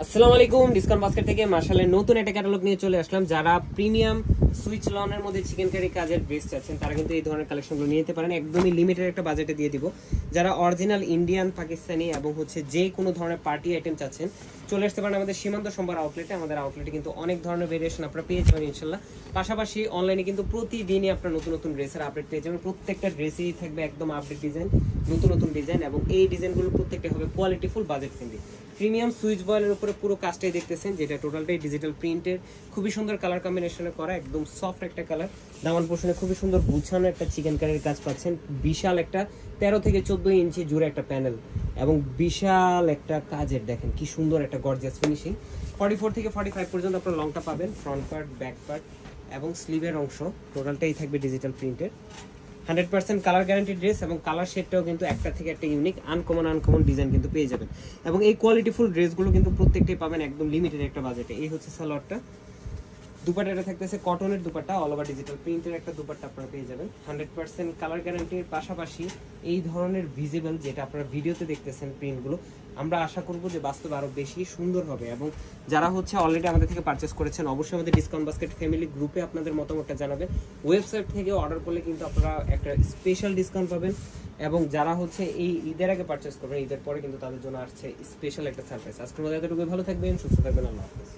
আসসালামু আলাইকুম, discount basket থেকে মার্শালের নতুন একটা ক্যাটালগ নিয়ে চলে আসলাম। যারা প্রিমিয়াম সুইচ লনের মধ্যে চিকেন কারি কাজের ড্রেস চাচ্ছেন তারা কিন্তু এই ধরনের কালেকশনগুলো নিয়ে নিতে পারেন। একদমই লিমিটেড একটা বাজেটে দিয়ে দিব। যারা অরিজিনাল ইন্ডিয়ান, পাকিস্তানি এবং যে কোনো ধরনের পার্টি আইটেম চাচ্ছেন চলে আসতে পারেন আমাদের সীমান্ত সম্ভার আউটলেটে। আমাদের আউটলেটে কিন্তু অনেক ধরনের ভেরিয়েশন আপনারা পেয়ে যাবেন ইনশাল্লাহ। পাশাপাশি অনলাইনে কিন্তু প্রতিদিনই আপনার নতুন নতুন ড্রেসের আপডেট পেয়ে যাবেন। প্রত্যেকটা ড্রেসেই থাকবে একদম আপডেট ডিজাইন, নতুন নতুন ডিজাইন, এবং এই ডিজাইনগুলো প্রত্যেকটা হবে কোয়ালিটিফুল, বাজেট ফ্রেন্ডলি। প্রিমিয়াম সুইচ বয়েলের উপরে পুরো কাজটাই দেখতেছেন, যেটা টোটালটাই ডিজিটাল প্রিন্টের, খুবই সুন্দর কালার কম্বিনেশনে করা, একদম সফট একটা কালার। দামান পোর্শনে খুবই সুন্দর গুছানো একটা চিকেন কারির কাজ পাচ্ছেন। বিশাল একটা 13 থেকে 14 ইঞ্চি জুড়ে একটা প্যানেল এবং বিশাল একটা কাজের, দেখেন কি সুন্দর একটা গর্জিয়াস ফিনিশিং। 44 থেকে 45 পর্যন্ত আপনার লংটা পাবেন, ফ্রন্ট পার্ট, ব্যাক পার্ট এবং স্লিভের অংশ টোটালটাই থাকবে ডিজিটাল প্রিন্টের। 100% কালার গ্যারান্টি ড্রেস, এবং কালার শেডটাও কিন্তু একটা থেকে একটা ইউনিক আনকমন ডিজাইন কিন্তু পেয়ে যাবেন। এবং এই কোয়ালিটিফুল ড্রেসগুলো কিন্তু প্রত্যেকটাই পাবেন একদম লিমিটেড একটা বাজেটে। এই হচ্ছে সালোয়ারটা। দুপাট্টাটা থাকতেছে কটনের দুপাট্টা, অল ওভার ডিজিটাল প্রিন্টের একটা দুপাট্টা আপনারা পেয়ে যাবেন। 100% কালার গ্যারান্টির পাশাপাশি এই ধরনের ভিজিবল, যেটা আপনারা ভিডিওতে দেখতেছেন প্রিন্টগুলো, আমরা আশা করব যে বাস্তবে আরো বেশি সুন্দর হবে। এবং যারা অলরেডি আমাদের থেকে পারচেস করেছেন অবশ্যই আমাদের ডিসকাউন্ট বাস্কেট ফ্যামিলি গ্রুপে আপনাদের মতামতটা জানাবেন। ওয়েবসাইট থেকে অর্ডার করলে কিন্তু আপনারা একটা স্পেশাল ডিসকাউন্ট পাবেন, এবং যারা এই ঈদের আগে পারচেস করবেন, ঈদের পরে কিন্তু তাদের জন্য আসছে স্পেশাল একটা সারপ্রাইজ। আজকের মধ্যে এতটুকুই, ভালো থাকবেন, সুস্থ থাকবেন, আল্লাহ হাফেজ।